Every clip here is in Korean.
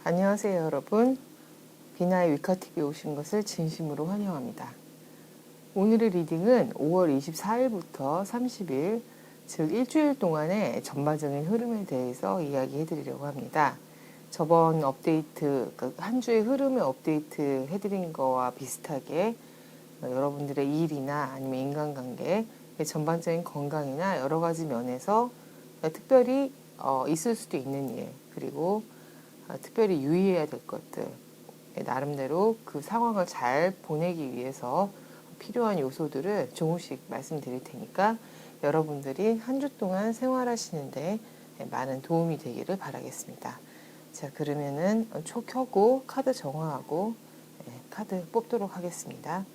안녕하세요 여러분. 비나의 위카TV에 오신 것을 진심으로 환영합니다. 오늘의 리딩은 5월 24일부터 30일, 즉 일주일 동안의 전반적인 흐름에 대해서 이야기해 드리려고 합니다. 저번 업데이트, 한 주의 흐름을 업데이트 해드린 거와 비슷하게 여러분들의 일이나 아니면 인간관계, 전반적인 건강이나 여러 가지 면에서 특별히 있을 수도 있는 일, 그리고 특별히 유의해야 될 것들, 나름대로 그 상황을 잘 보내기 위해서 필요한 요소들을 조금씩 말씀드릴 테니까 여러분들이 한 주 동안 생활하시는데 많은 도움이 되기를 바라겠습니다. 자, 그러면은 초 켜고 카드 정화하고 카드 뽑도록 하겠습니다.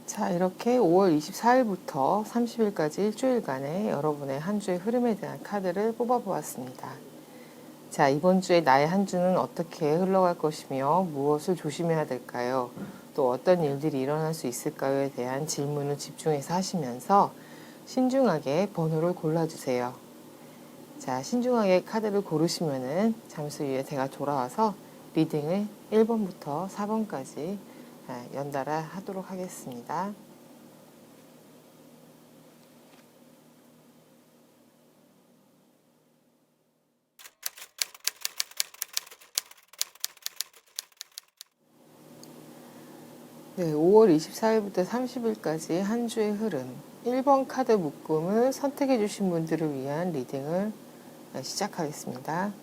자, 이렇게 5월 24일부터 30일까지 일주일간의 여러분의 한 주의 흐름에 대한 카드를 뽑아보았습니다. 자, 이번 주에 나의 한 주는 어떻게 흘러갈 것이며 무엇을 조심해야 될까요? 또 어떤 일들이 일어날 수 있을까요에 대한 질문을 집중해서 하시면서 신중하게 번호를 골라주세요. 자, 신중하게 카드를 고르시면은 잠시 후에 제가 돌아와서 리딩을 1번부터 4번까지 연달아 하도록 하겠습니다. 네, 5월 24일부터 30일까지 한 주의 흐름 1번 카드 묶음을 선택해 주신 분들을 위한 리딩을 시작하겠습니다.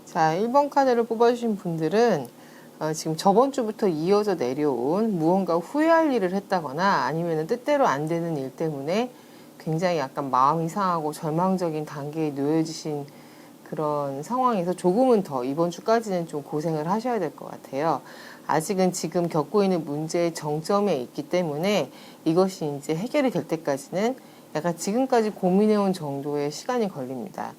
자, 1번 카드를 뽑아주신 분들은 지금 저번 주부터 이어져 내려온 무언가 후회할 일을 했다거나 아니면 뜻대로 안 되는 일 때문에 굉장히 약간 마음이 상하고 절망적인 단계에 놓여지신 그런 상황에서 조금은 더 이번 주까지는 좀 고생을 하셔야 될 것 같아요. 아직은 지금 겪고 있는 문제의 정점에 있기 때문에 이것이 이제 해결이 될 때까지는 약간 지금까지 고민해온 정도의 시간이 걸립니다.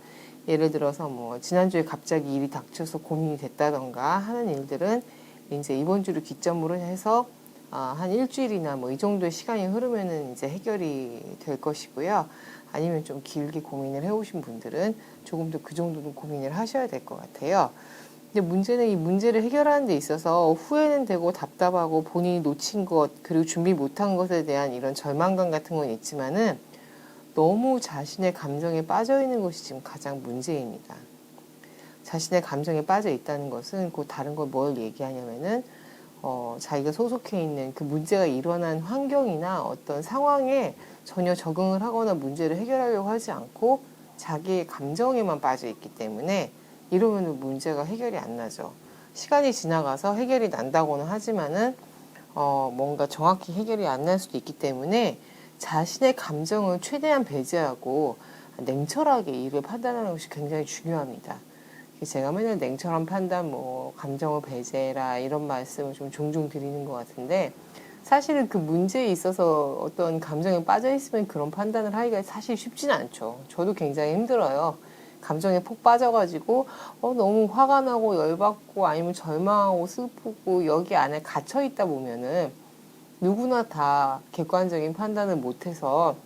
예를 들어서 뭐 지난주에 갑자기 일이 닥쳐서 고민이 됐다던가 하는 일들은 이제 이번 주를 기점으로 해서 한 일주일이나 뭐 이 정도의 시간이 흐르면은 이제 해결이 될 것이고요. 아니면 좀 길게 고민을 해오신 분들은 조금 더 그 정도는 고민을 하셔야 될 것 같아요. 근데 문제는 이 문제를 해결하는 데 있어서 후회는 되고 답답하고 본인이 놓친 것 그리고 준비 못한 것에 대한 이런 절망감 같은 건 있지만은 너무 자신의 감정에 빠져 있는 것이 지금 가장 문제입니다. 자신의 감정에 빠져 있다는 것은 곧 다른 걸 뭘 얘기하냐면은 자기가 소속해 있는 그 문제가 일어난 환경이나 어떤 상황에 전혀 적응을 하거나 문제를 해결하려고 하지 않고 자기의 감정에만 빠져 있기 때문에 이러면 문제가 해결이 안 나죠. 시간이 지나가서 해결이 난다고는 하지만은 뭔가 정확히 해결이 안 날 수도 있기 때문에 자신의 감정을 최대한 배제하고 냉철하게 일을 판단하는 것이 굉장히 중요합니다. 제가 맨날 냉철한 판단, 뭐 감정을 배제해라 이런 말씀을 좀 종종 드리는 것 같은데 사실은 그 문제에 있어서 어떤 감정에 빠져 있으면 그런 판단을 하기가 사실 쉽지는 않죠. 저도 굉장히 힘들어요. 감정에 푹 빠져가지고 너무 화가 나고 열받고 아니면 절망하고 슬프고 여기 안에 갇혀 있다 보면은 누구나 다 객관적인 판단을 못해서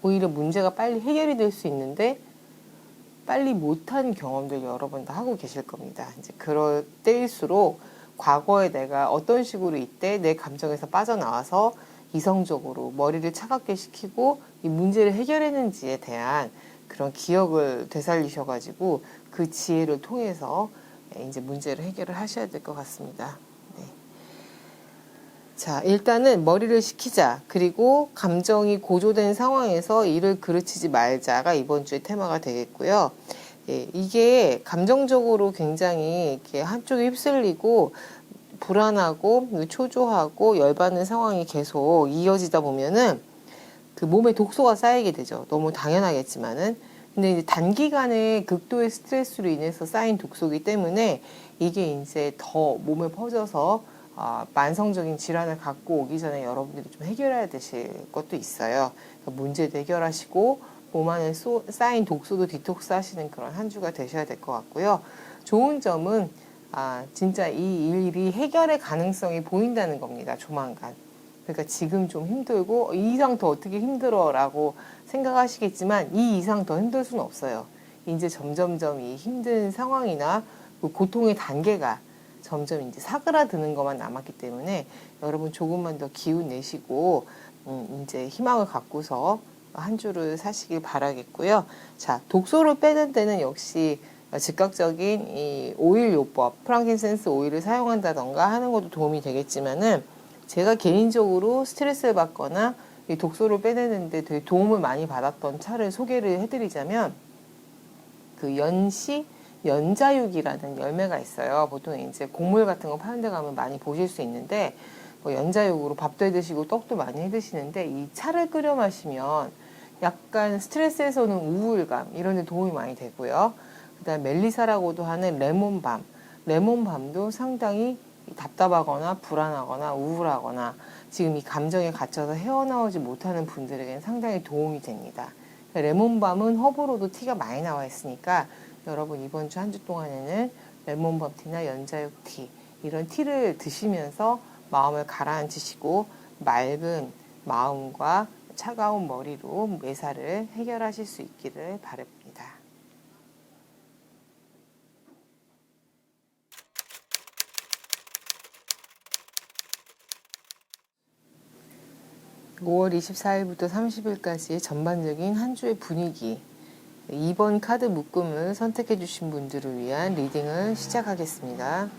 오히려 문제가 빨리 해결이 될 수 있는데 빨리 못한 경험들 여러 번 다 하고 계실 겁니다. 이제 그럴 때일수록 과거에 내가 어떤 식으로 이때 내 감정에서 빠져나와서 이성적으로 머리를 차갑게 시키고 이 문제를 해결했는지에 대한 그런 기억을 되살리셔가지고 그 지혜를 통해서 이제 문제를 해결을 하셔야 될 것 같습니다. 네. 자, 일단은 머리를 식히자. 그리고 감정이 고조된 상황에서 일을 그르치지 말자가 이번 주의 테마가 되겠고요. 예, 이게 감정적으로 굉장히 이렇게 한쪽에 휩쓸리고 불안하고 초조하고 열받는 상황이 계속 이어지다 보면은 그 몸에 독소가 쌓이게 되죠. 너무 당연하겠지만은. 근데 이제 단기간에 극도의 스트레스로 인해서 쌓인 독소이기 때문에 이게 이제 더 몸에 퍼져서 만성적인 질환을 갖고 오기 전에 여러분들이 좀 해결해야 되실 것도 있어요. 그러니까 문제도 해결하시고 몸 안에 쌓인 독소도 디톡스 하시는 그런 한 주가 되셔야 될 것 같고요. 좋은 점은 진짜 이 일이 해결의 가능성이 보인다는 겁니다. 조만간. 그러니까 지금 좀 힘들고 이 이상 더 어떻게 힘들어라고 생각하시겠지만 이 이상 더 힘들 수는 없어요. 이제 점점점 이 힘든 상황이나 그 고통의 단계가 점점 이제 사그라드는 것만 남았기 때문에 여러분 조금만 더 기운 내시고 이제 희망을 갖고서 한 주를 사시길 바라겠고요. 자, 독소를 빼는 데는 역시 즉각적인 이 오일 요법, 프랑킨센스 오일을 사용한다던가 하는 것도 도움이 되겠지만은 제가 개인적으로 스트레스를 받거나 이 독소를 빼내는데 되게 도움을 많이 받았던 차를 소개를 해드리자면 그 연시 연자육이라는 열매가 있어요. 보통 이제 곡물 같은 거 파는 데 가면 많이 보실 수 있는데 뭐 연자육으로 밥도 해 드시고 떡도 많이 해 드시는데 이 차를 끓여 마시면 약간 스트레스에서 오는 우울감 이런 데 도움이 많이 되고요. 그다음 멜리사라고도 하는 레몬밤. 레몬밤도 상당히 답답하거나 불안하거나 우울하거나 지금 이 감정에 갇혀서 헤어나오지 못하는 분들에게는 상당히 도움이 됩니다. 레몬밤은 허브로도 티가 많이 나와 있으니까 여러분 이번 주 한 주 동안에는 레몬밤 티나 연자육 티 이런 티를 드시면서 마음을 가라앉히시고 맑은 마음과 차가운 머리로 매사를 해결하실 수 있기를 바랍니다. 5월 24일부터 30일까지의 전반적인 한 주의 분위기 2번 카드 묶음을 선택해 주신 분들을 위한 리딩을 시작하겠습니다.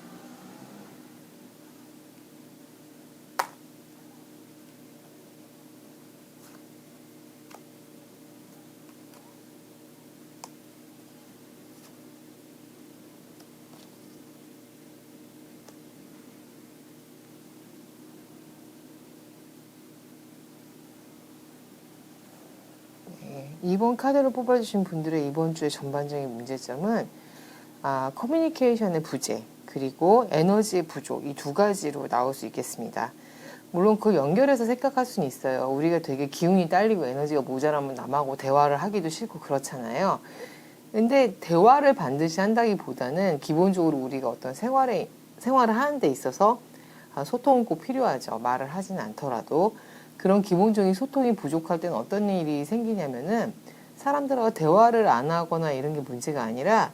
이번 카드를 뽑아주신 분들의 이번 주의 전반적인 문제점은 커뮤니케이션의 부재 그리고 에너지의 부족 이 두 가지로 나올 수 있겠습니다. 물론 그걸 연결해서 생각할 수는 있어요. 우리가 되게 기운이 딸리고 에너지가 모자라면 남하고 대화를 하기도 싫고 그렇잖아요. 근데 대화를 반드시 한다기보다는 기본적으로 우리가 어떤 생활을 하는 데 있어서 소통은 꼭 필요하죠. 말을 하진 않더라도. 그런 기본적인 소통이 부족할 때는 어떤 일이 생기냐면은 사람들하고 대화를 안 하거나 이런 게 문제가 아니라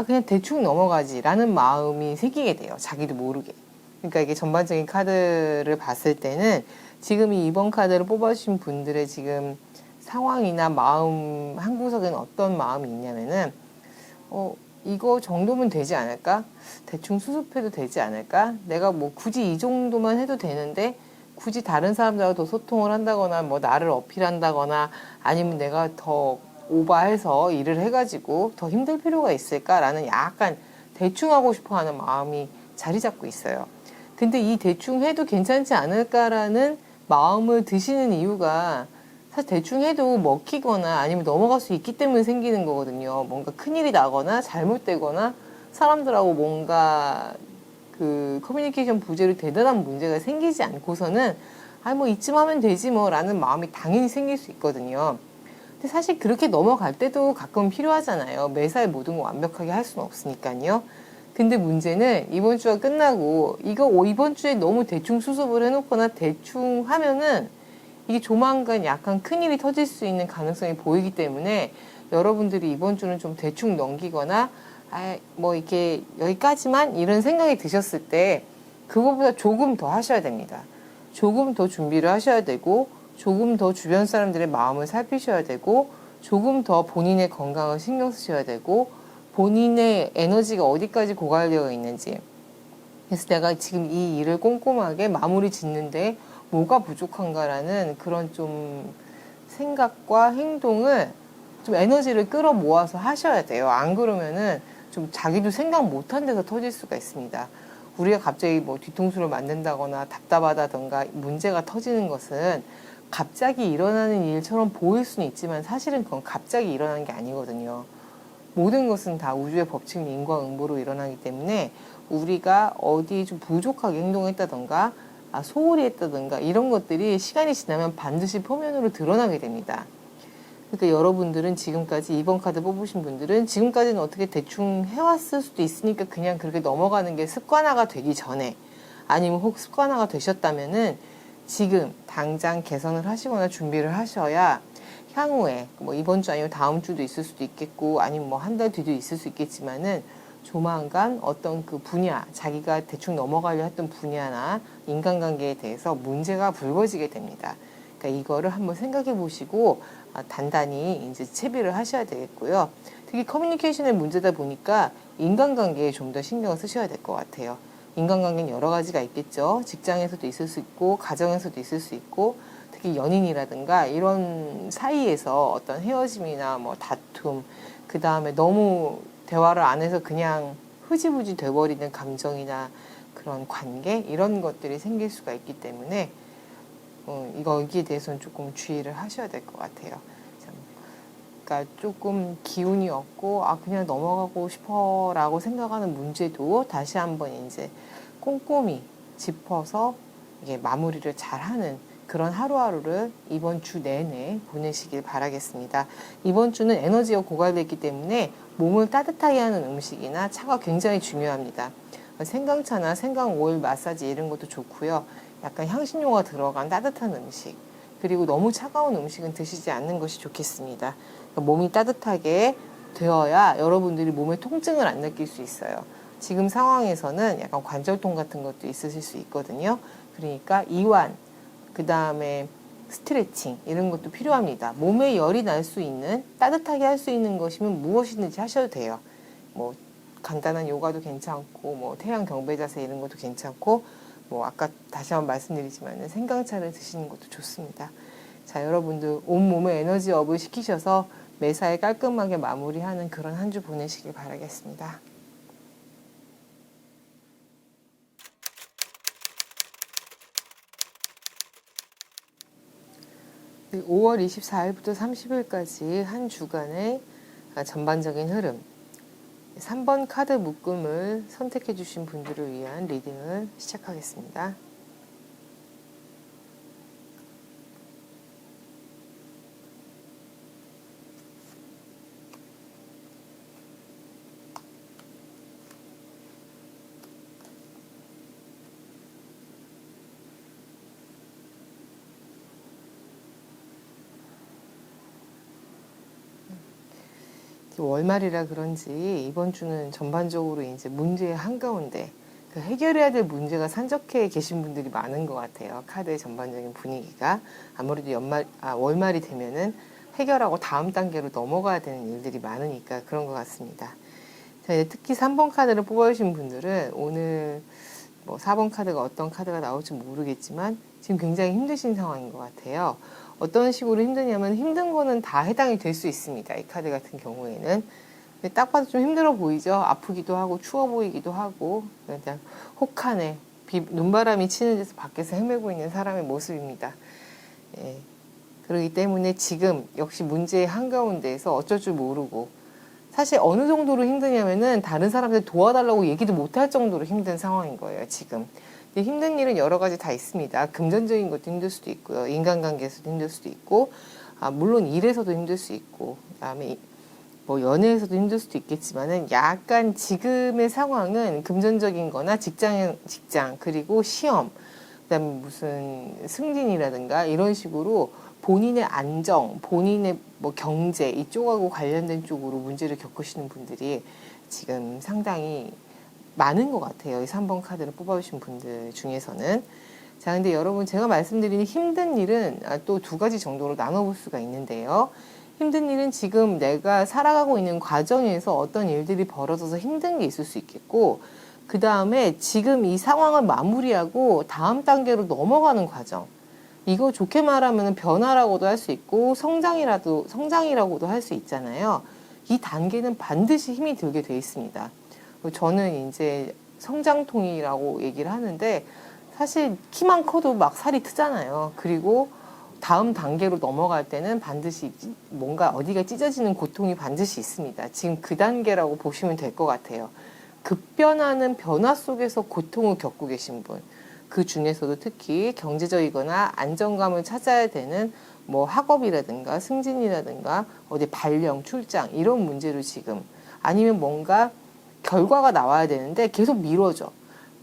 그냥 대충 넘어가지 라는 마음이 생기게 돼요. 자기도 모르게. 그러니까 이게 전반적인 카드를 봤을 때는 지금 이 2번 카드를 뽑아주신 분들의 지금 상황이나 마음 한 구석에는 어떤 마음이 있냐면은 이거 정도면 되지 않을까? 대충 수습해도 되지 않을까? 내가 뭐 굳이 이 정도만 해도 되는데 굳이 다른 사람들하고 더 소통을 한다거나 뭐 나를 어필한다거나 아니면 내가 더 오버해서 일을 해가지고 더 힘들 필요가 있을까라는 약간 대충 하고 싶어 하는 마음이 자리 잡고 있어요. 근데 이 대충 해도 괜찮지 않을까라는 마음을 드시는 이유가 사실 대충 해도 먹히거나 아니면 넘어갈 수 있기 때문에 생기는 거거든요. 뭔가 큰일이 나거나 잘못되거나 사람들하고 뭔가 그 커뮤니케이션 부재로 대단한 문제가 생기지 않고서는 뭐 이쯤 하면 되지 뭐 라는 마음이 당연히 생길 수 있거든요. 근데 사실 그렇게 넘어갈 때도 가끔 필요하잖아요. 매사에 모든 걸 완벽하게 할 수는 없으니까요. 근데 문제는 이번 주가 끝나고 이번 주에 너무 대충 수습을 해놓거나 대충 하면은 이게 조만간 약간 큰일이 터질 수 있는 가능성이 보이기 때문에 여러분들이 이번 주는 좀 대충 넘기거나 뭐 이렇게 여기까지만 이런 생각이 드셨을 때 그거보다 조금 더 하셔야 됩니다. 조금 더 준비를 하셔야 되고 조금 더 주변 사람들의 마음을 살피셔야 되고 조금 더 본인의 건강을 신경 쓰셔야 되고 본인의 에너지가 어디까지 고갈되어 있는지 그래서 내가 지금 이 일을 꼼꼼하게 마무리 짓는데 뭐가 부족한가라는 그런 좀 생각과 행동을 좀 에너지를 끌어 모아서 하셔야 돼요. 안 그러면은 좀 자기도 생각 못한 데서 터질 수가 있습니다. 우리가 갑자기 뭐 뒤통수를 맞는다거나 답답하다던가 문제가 터지는 것은 갑자기 일어나는 일처럼 보일 수는 있지만 사실은 그건 갑자기 일어나는 게 아니거든요. 모든 것은 다 우주의 법칙인 인과응보로 일어나기 때문에 우리가 어디 좀 부족하게 행동했다던가 소홀히 했다던가 이런 것들이 시간이 지나면 반드시 표면으로 드러나게 됩니다. 그러니까 여러분들은 지금까지 2번 카드 뽑으신 분들은 지금까지는 어떻게 대충 해왔을 수도 있으니까 그냥 그렇게 넘어가는 게 습관화가 되기 전에 아니면 혹 습관화가 되셨다면은 지금 당장 개선을 하시거나 준비를 하셔야 향후에 뭐 이번 주 아니면 다음 주도 있을 수도 있겠고 아니면 뭐 한 달 뒤도 있을 수 있겠지만은 조만간 어떤 그 분야 자기가 대충 넘어가려 했던 분야나 인간관계에 대해서 문제가 불거지게 됩니다. 그러니까 이거를 한번 생각해 보시고 단단히 이제 채비를 하셔야 되겠고요. 특히 커뮤니케이션의 문제다 보니까 인간관계에 좀 더 신경을 쓰셔야 될 것 같아요. 인간관계는 여러 가지가 있겠죠. 직장에서도 있을 수 있고 가정에서도 있을 수 있고 특히 연인이라든가 이런 사이에서 어떤 헤어짐이나 뭐 다툼 그 다음에 너무 대화를 안 해서 그냥 흐지부지 돼버리는 감정이나 그런 관계 이런 것들이 생길 수가 있기 때문에 여기에 대해서는 조금 주의를 하셔야 될 것 같아요. 그러니까 조금 기운이 없고 그냥 넘어가고 싶어라고 생각하는 문제도 다시 한번 이제 꼼꼼히 짚어서 이게 마무리를 잘하는 그런 하루하루를 이번 주 내내 보내시길 바라겠습니다. 이번 주는 에너지가 고갈됐기 때문에 몸을 따뜻하게 하는 음식이나 차가 굉장히 중요합니다. 생강차나 생강 오일 마사지 이런 것도 좋고요. 약간 향신료가 들어간 따뜻한 음식, 그리고 너무 차가운 음식은 드시지 않는 것이 좋겠습니다. 몸이 따뜻하게 되어야 여러분들이 몸에 통증을 안 느낄 수 있어요. 지금 상황에서는 약간 관절통 같은 것도 있으실 수 있거든요. 그러니까 이완, 그 다음에 스트레칭 이런 것도 필요합니다. 몸에 열이 날 수 있는, 따뜻하게 할 수 있는 것이면 무엇이든지 하셔도 돼요. 뭐 간단한 요가도 괜찮고, 뭐 태양 경배 자세 이런 것도 괜찮고, 뭐 아까 다시 한번 말씀드리지만 생강차를 드시는 것도 좋습니다. 자, 여러분들 온몸에 에너지업을 시키셔서 매사에 깔끔하게 마무리하는 그런 한 주 보내시길 바라겠습니다. 5월 24일부터 30일까지 한 주간의 전반적인 흐름, 3번 카드 묶음을 선택해 주신 분들을 위한 리딩을 시작하겠습니다. 월말이라 그런지 이번 주는 전반적으로 이제 문제의 한가운데 해결해야 될 문제가 산적해 계신 분들이 많은 것 같아요. 카드의 전반적인 분위기가 아무래도 월말이 되면은 해결하고 다음 단계로 넘어가야 되는 일들이 많으니까 그런 것 같습니다. 자, 이제 특히 3번 카드를 뽑아주신 분들은 오늘 뭐 4번 카드가 어떤 카드가 나올지 모르겠지만 지금 굉장히 힘드신 상황인 것 같아요. 어떤 식으로 힘드냐면 힘든 거는 다 해당이 될 수 있습니다. 이 카드 같은 경우에는. 근데 딱 봐도 좀 힘들어 보이죠? 아프기도 하고 추워 보이기도 하고 그냥 혹한에 눈바람이 치는 데서 밖에서 헤매고 있는 사람의 모습입니다. 예. 그렇기 때문에 지금 역시 문제의 한가운데에서 어쩔 줄 모르고 사실 어느 정도로 힘드냐면은 다른 사람들 도와달라고 얘기도 못할 정도로 힘든 상황인 거예요, 지금. 근데 힘든 일은 여러 가지 다 있습니다. 금전적인 것도 힘들 수도 있고요. 인간관계에서도 힘들 수도 있고, 물론 일에서도 힘들 수 있고, 그다음에 뭐 연애에서도 힘들 수도 있겠지만은 약간 지금의 상황은 금전적인 거나 직장, 그리고 시험, 그다음에 무슨 승진이라든가 이런 식으로 본인의 안정, 본인의 뭐 경제 이쪽하고 관련된 쪽으로 문제를 겪으시는 분들이 지금 상당히 많은 것 같아요. 이 3번 카드를 뽑아주신 분들 중에서는. 자, 근데 여러분 제가 말씀드리는 힘든 일은 또 두 가지 정도로 나눠볼 수가 있는데요. 힘든 일은 지금 내가 살아가고 있는 과정에서 어떤 일들이 벌어져서 힘든 게 있을 수 있겠고, 그 다음에 지금 이 상황을 마무리하고 다음 단계로 넘어가는 과정. 이거 좋게 말하면 변화라고도 할 수 있고 성장이라고도 할 수 있잖아요. 이 단계는 반드시 힘이 들게 돼 있습니다. 저는 이제 성장통이라고 얘기를 하는데 사실 키만 커도 막 살이 트잖아요. 그리고 다음 단계로 넘어갈 때는 반드시 뭔가 어디가 찢어지는 고통이 반드시 있습니다. 지금 그 단계라고 보시면 될 것 같아요. 급변하는 변화 속에서 고통을 겪고 계신 분. 그 중에서도 특히 경제적이거나 안정감을 찾아야 되는 뭐 학업이라든가 승진이라든가 어디 발령, 출장 이런 문제로 지금 아니면 뭔가 결과가 나와야 되는데 계속 미뤄져.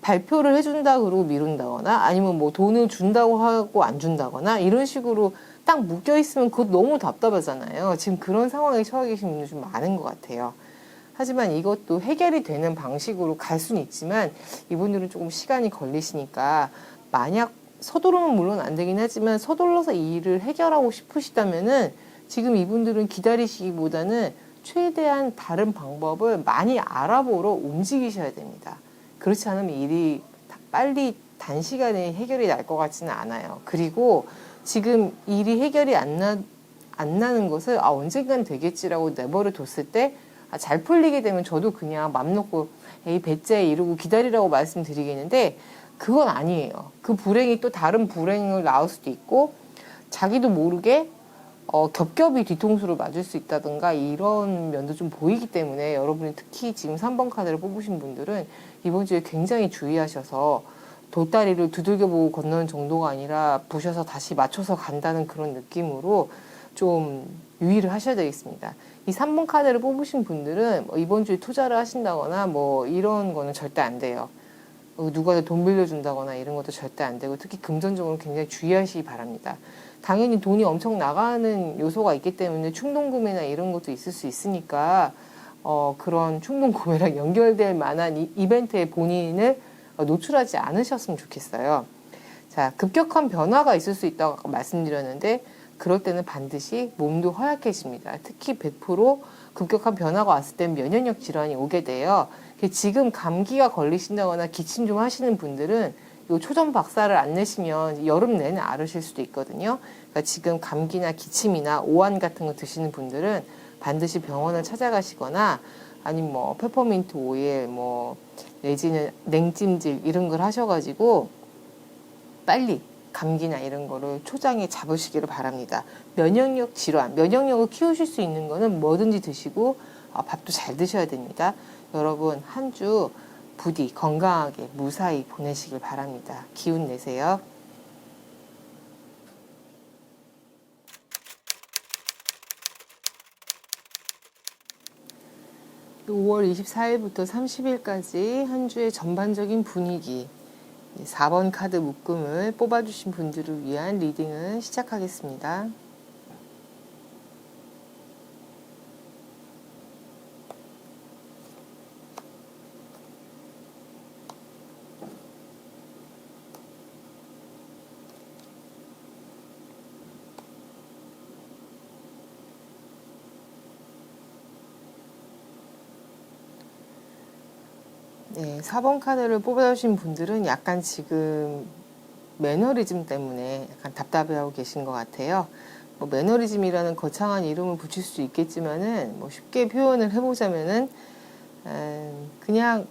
발표를 해준다 그러고 미룬다거나 아니면 뭐 돈을 준다고 하고 안 준다거나 이런 식으로 딱 묶여 있으면 그것 너무 답답하잖아요. 지금 그런 상황에 처해 계신 분들 좀 많은 것 같아요. 하지만 이것도 해결이 되는 방식으로 갈 수는 있지만 이분들은 조금 시간이 걸리시니까 만약 서두르면 물론 안 되긴 하지만 서둘러서 이 일을 해결하고 싶으시다면은 지금 이분들은 기다리시기보다는 최대한 다른 방법을 많이 알아보러 움직이셔야 됩니다. 그렇지 않으면 일이 빨리 단시간에 해결이 날 것 같지는 않아요. 그리고 지금 일이 해결이 안 나는 것을 언젠간 되겠지라고 내버려 뒀을 때 잘 풀리게 되면 저도 그냥 맘 놓고 에이 배째 이러고 기다리라고 말씀드리겠는데 그건 아니에요. 그 불행이 또 다른 불행을 낳을 수도 있고 자기도 모르게 겹겹이 뒤통수를 맞을 수 있다든가 이런 면도 좀 보이기 때문에 여러분이 특히 지금 3번 카드를 뽑으신 분들은 이번 주에 굉장히 주의하셔서 돌다리를 두들겨보고 건너는 정도가 아니라 부셔서 다시 맞춰서 간다는 그런 느낌으로 좀 유의를 하셔야 되겠습니다. 이 3번 카드를 뽑으신 분들은 이번 주에 투자를 하신다거나 뭐 이런 거는 절대 안 돼요. 누가 돈 빌려준다거나 이런 것도 절대 안 되고 특히 금전적으로 굉장히 주의하시기 바랍니다. 당연히 돈이 엄청 나가는 요소가 있기 때문에 충동구매나 이런 것도 있을 수 있으니까 그런 충동구매랑 연결될 만한 이벤트에 본인을 노출하지 않으셨으면 좋겠어요. 자, 급격한 변화가 있을 수 있다고 아까 말씀드렸는데 그럴 때는 반드시 몸도 허약해집니다. 특히 100% 급격한 변화가 왔을 땐 면역력 질환이 오게 돼요. 지금 감기가 걸리신다거나 기침 좀 하시는 분들은 요 초전 박사를 안 내시면 여름 내내 앓으실 수도 있거든요. 그러니까 지금 감기나 기침이나 오한 같은 거 드시는 분들은 반드시 병원을 찾아가시거나 아니면 뭐 페퍼민트 오일 뭐 내지는 냉찜질 이런 걸 하셔가지고 빨리 감기나 이런 거를 초장에 잡으시기를 바랍니다. 면역력 질환, 면역력을 키우실 수 있는 거는 뭐든지 드시고 밥도 잘 드셔야 됩니다. 여러분 한 주 부디 건강하게 무사히 보내시길 바랍니다. 기운 내세요. 5월 24일부터 30일까지 한 주의 전반적인 분위기 4번 카드 묶음을 뽑아주신 분들을 위한 리딩을 시작하겠습니다. 네, 4번 카드를 뽑아주신 분들은 약간 지금 매너리즘 때문에 약간 답답해하고 계신 것 같아요. 뭐 매너리즘이라는 거창한 이름을 붙일 수 있겠지만은 뭐 쉽게 표현을 해보자면은 그냥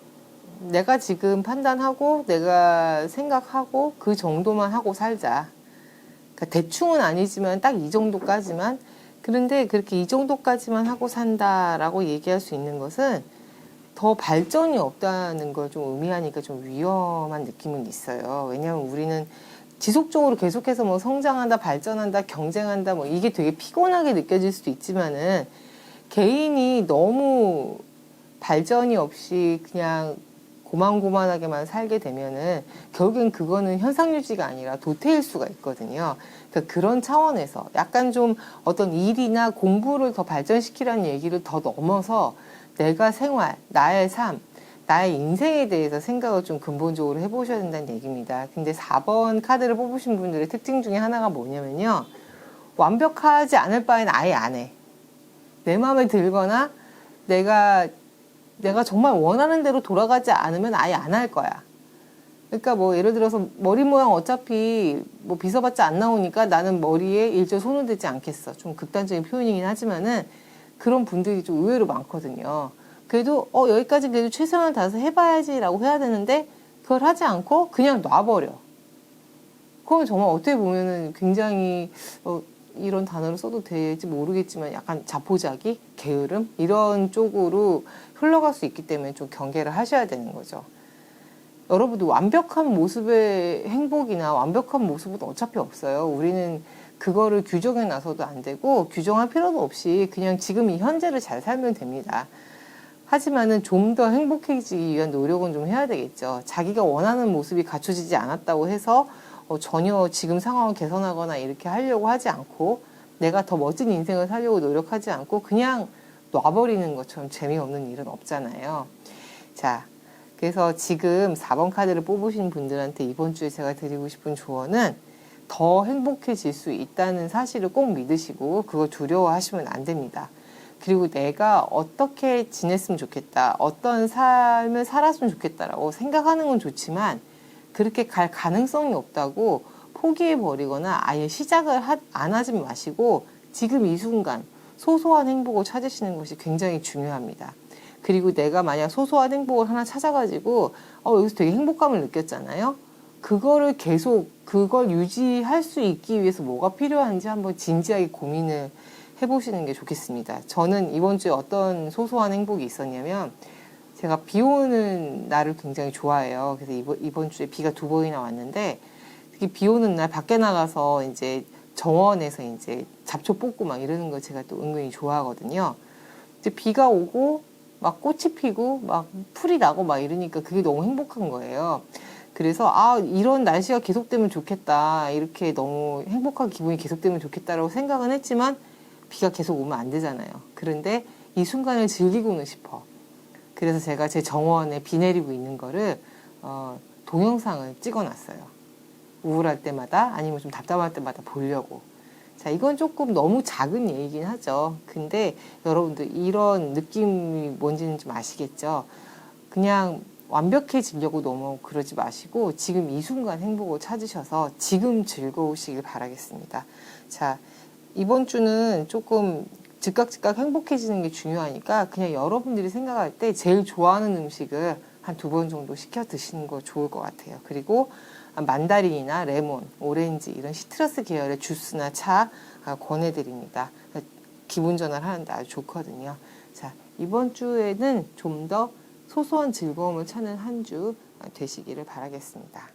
내가 지금 판단하고 내가 생각하고 그 정도만 하고 살자. 그러니까 대충은 아니지만 딱 이 정도까지만. 그런데 그렇게 이 정도까지만 하고 산다라고 얘기할 수 있는 것은 더 발전이 없다는 걸 좀 의미하니까 좀 위험한 느낌은 있어요. 왜냐하면 우리는 지속적으로 계속해서 뭐 성장한다, 발전한다, 경쟁한다, 뭐 이게 되게 피곤하게 느껴질 수도 있지만은 개인이 너무 발전이 없이 그냥 고만고만하게만 살게 되면은 결국엔 그거는 현상 유지가 아니라 도태일 수가 있거든요. 그러니까 그런 차원에서 약간 좀 어떤 일이나 공부를 더 발전시키라는 얘기를 더 넘어서 내가 생활, 나의 삶, 나의 인생에 대해서 생각을 좀 근본적으로 해보셔야 된다는 얘기입니다. 근데 4번 카드를 뽑으신 분들의 특징 중에 하나가 뭐냐면요. 완벽하지 않을 바에는 아예 안 해. 내 마음에 들거나 내가 정말 원하는 대로 돌아가지 않으면 아예 안 할 거야. 그러니까 뭐 예를 들어서 머리 모양 어차피 뭐 비서봤자 안 나오니까 나는 머리에 일절 손을 대지 않겠어. 좀 극단적인 표현이긴 하지만은 그런 분들이 좀 의외로 많거든요. 그래도 여기까지 그래도 최선을 다해서 해봐야지라고 해야 되는데 그걸 하지 않고 그냥 놔버려. 그러면 정말 어떻게 보면은 굉장히 이런 단어를 써도 될지 모르겠지만 약간 자포자기, 게으름 이런 쪽으로 흘러갈 수 있기 때문에 좀 경계를 하셔야 되는 거죠. 여러분도 완벽한 모습의 행복이나 완벽한 모습은 어차피 없어요. 우리는 그거를 규정해 놔서도 안 되고 규정할 필요도 없이 그냥 지금 이 현재를 잘 살면 됩니다. 하지만은 좀 더 행복해지기 위한 노력은 좀 해야 되겠죠. 자기가 원하는 모습이 갖춰지지 않았다고 해서 전혀 지금 상황을 개선하거나 이렇게 하려고 하지 않고 내가 더 멋진 인생을 살려고 노력하지 않고 그냥 놔버리는 것처럼 재미없는 일은 없잖아요. 자, 그래서 지금 4번 카드를 뽑으신 분들한테 이번 주에 제가 드리고 싶은 조언은 더 행복해질 수 있다는 사실을 꼭 믿으시고 그거 두려워하시면 안 됩니다. 그리고 내가 어떻게 지냈으면 좋겠다, 어떤 삶을 살았으면 좋겠다라고 생각하는 건 좋지만 그렇게 갈 가능성이 없다고 포기해버리거나 아예 시작을 안 하지 마시고 지금 이 순간 소소한 행복을 찾으시는 것이 굉장히 중요합니다. 그리고 내가 만약 소소한 행복을 하나 찾아가지고 여기서 되게 행복감을 느꼈잖아요. 그거를 계속 그걸 유지할 수 있기 위해서 뭐가 필요한지 한번 진지하게 고민을 해보시는 게 좋겠습니다. 저는 이번 주에 어떤 소소한 행복이 있었냐면 제가 비 오는 날을 굉장히 좋아해요. 그래서 이번 주에 비가 2번이나 왔는데 특히 비 오는 날 밖에 나가서 이제 정원에서 이제 잡초 뽑고 막 이러는 거 제가 또 은근히 좋아하거든요. 이제 비가 오고 막 꽃이 피고 막 풀이 나고 막 이러니까 그게 너무 행복한 거예요. 그래서 이런 날씨가 계속되면 좋겠다. 이렇게 너무 행복한 기분이 계속되면 좋겠다라고 생각은 했지만 비가 계속 오면 안 되잖아요. 그런데 이 순간을 즐기고는 싶어. 그래서 제가 제 정원에 비 내리고 있는 거를 동영상을 찍어놨어요. 우울할 때마다 아니면 좀 답답할 때마다 보려고. 자, 이건 조금 너무 작은 얘기긴 하죠. 근데 여러분들 이런 느낌이 뭔지는 좀 아시겠죠? 그냥 완벽해지려고 너무 그러지 마시고 지금 이 순간 행복을 찾으셔서 지금 즐거우시길 바라겠습니다. 자, 이번 주는 조금 즉각 행복해지는 게 중요하니까 그냥 여러분들이 생각할 때 제일 좋아하는 음식을 한 2번 정도 시켜 드시는 거 좋을 것 같아요. 그리고 만다린이나 레몬, 오렌지 이런 시트러스 계열의 주스나 차 권해드립니다. 기분 전환을 하는데 아주 좋거든요. 자, 이번 주에는 좀 더 소소한 즐거움을 찾는 한 주 되시기를 바라겠습니다.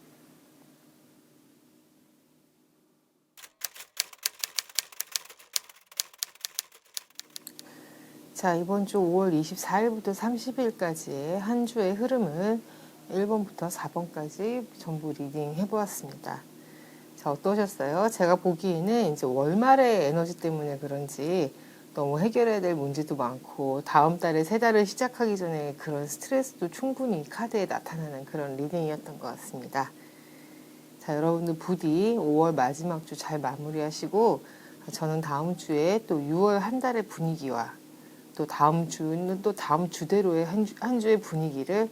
자, 이번 주 5월 24일부터 30일까지의 한 주의 흐름을 1번부터 4번까지 전부 리딩 해보았습니다. 자, 어떠셨어요? 제가 보기에는 이제 월말의 에너지 때문에 그런지 너무 해결해야 될 문제도 많고 다음 달에 새 달을 시작하기 전에 그런 스트레스도 충분히 카드에 나타나는 그런 리딩이었던 것 같습니다. 자, 여러분들 부디 5월 마지막 주 잘 마무리하시고 저는 다음 주에 또 6월 한 달의 분위기와 또 다음 주는 또 다음 주대로의 한 주의 분위기를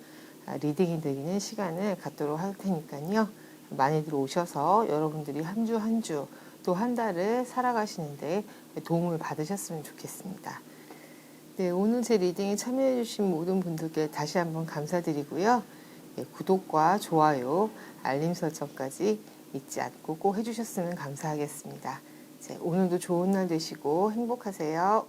리딩해 드리는 시간을 갖도록 할 테니까요. 많이들 오셔서 여러분들이 한 주 한 주 또 한 달을 살아가시는데 도움을 받으셨으면 좋겠습니다. 네, 오늘 제 리딩에 참여해 주신 모든 분들께 다시 한번 감사드리고요. 네, 구독과 좋아요, 알림 설정까지 잊지 않고 꼭 해주셨으면 감사하겠습니다. 네, 오늘도 좋은 날 되시고 행복하세요.